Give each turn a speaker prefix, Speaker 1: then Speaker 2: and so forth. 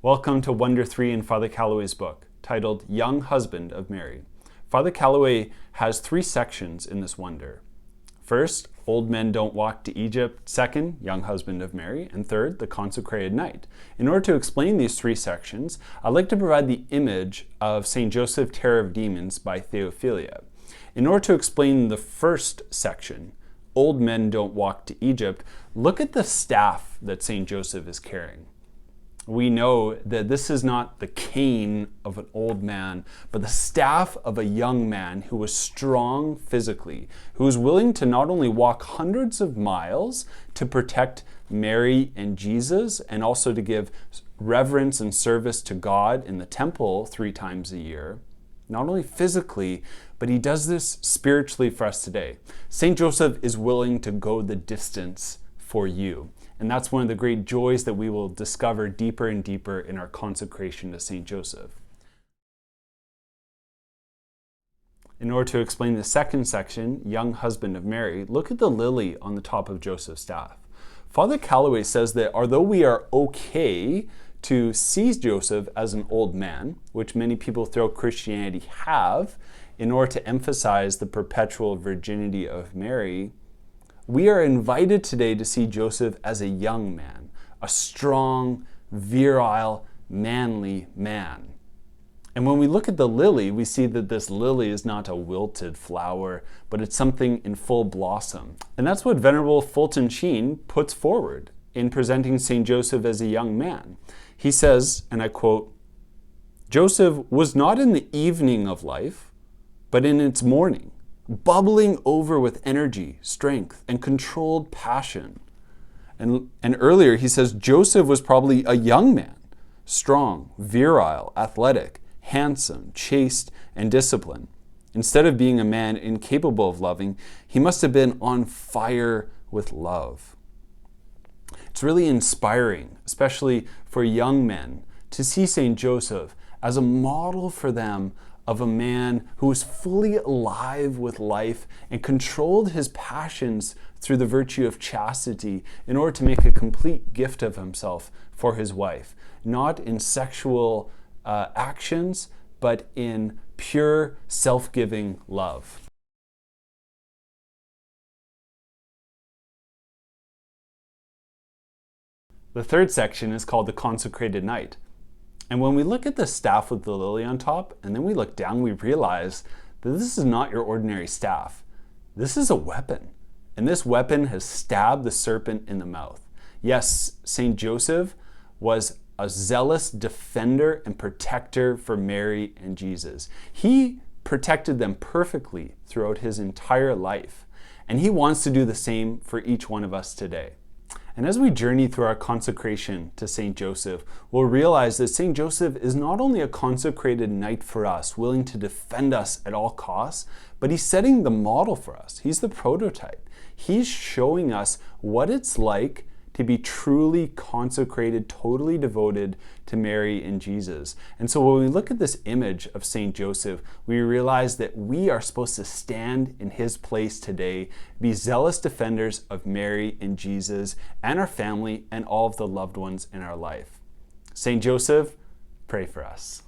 Speaker 1: Welcome to Wonder 3 in Father Calloway's book, titled Young Husband of Mary. Father Calloway has 3 sections in this wonder. First, Old Men Don't Walk to Egypt. Second, Young Husband of Mary. And third, the Consecrated Knight. In order to explain these 3 sections, I'd like to provide the image of St. Joseph, Terror of Demons by Theophilia. In order to explain the first section, Old Men Don't Walk to Egypt, look at the staff that St. Joseph is carrying. We know that this is not the cane of an old man, but the staff of a young man who was strong physically, who was willing to not only walk hundreds of miles to protect Mary and Jesus, and also to give reverence and service to God in the temple 3 times a year. Not only physically, but he does this spiritually for us today. St. Joseph is willing to go the distance for you. And that's one of the great joys that we will discover deeper and deeper in our consecration to St. Joseph. In order to explain the second section, Young Husband of Mary, look at the lily on the top of Joseph's staff. Father Calloway says that although we are okay to see Joseph as an old man, which many people throughout Christianity have, in order to emphasize the perpetual virginity of Mary, we are invited today to see Joseph as a young man, a strong, virile, manly man. And when we look at the lily, we see that this lily is not a wilted flower, but it's something in full blossom. And that's what Venerable Fulton Sheen puts forward in presenting St. Joseph as a young man. He says, and I quote, "Joseph was not in the evening of life, but in its morning, bubbling over with energy, strength, and controlled passion." And earlier he says Joseph was probably a young man, strong, virile, athletic, handsome, chaste, and disciplined. Instead of being a man incapable of loving, he must have been on fire with love. It's really inspiring, especially for young men, to see St. Joseph as a model for them of a man who was fully alive with life and controlled his passions through the virtue of chastity in order to make a complete gift of himself for his wife, not in sexual actions, but in pure self-giving love. The third section is called the Consecrated Knight. And when we look at the staff with the lily on top, and then we look down, we realize that this is not your ordinary staff. This is a weapon. And this weapon has stabbed the serpent in the mouth. Yes, St. Joseph was a zealous defender and protector for Mary and Jesus. He protected them perfectly throughout his entire life. And he wants to do the same for each one of us today. And as we journey through our consecration to St. Joseph, we'll realize that St. Joseph is not only a consecrated knight for us, willing to defend us at all costs, but he's setting the model for us. He's the prototype. He's showing us what it's like to be truly consecrated, totally devoted to Mary and Jesus. And so when we look at this image of St. Joseph, we realize that we are supposed to stand in his place today, be zealous defenders of Mary and Jesus and our family and all of the loved ones in our life. St. Joseph, pray for us.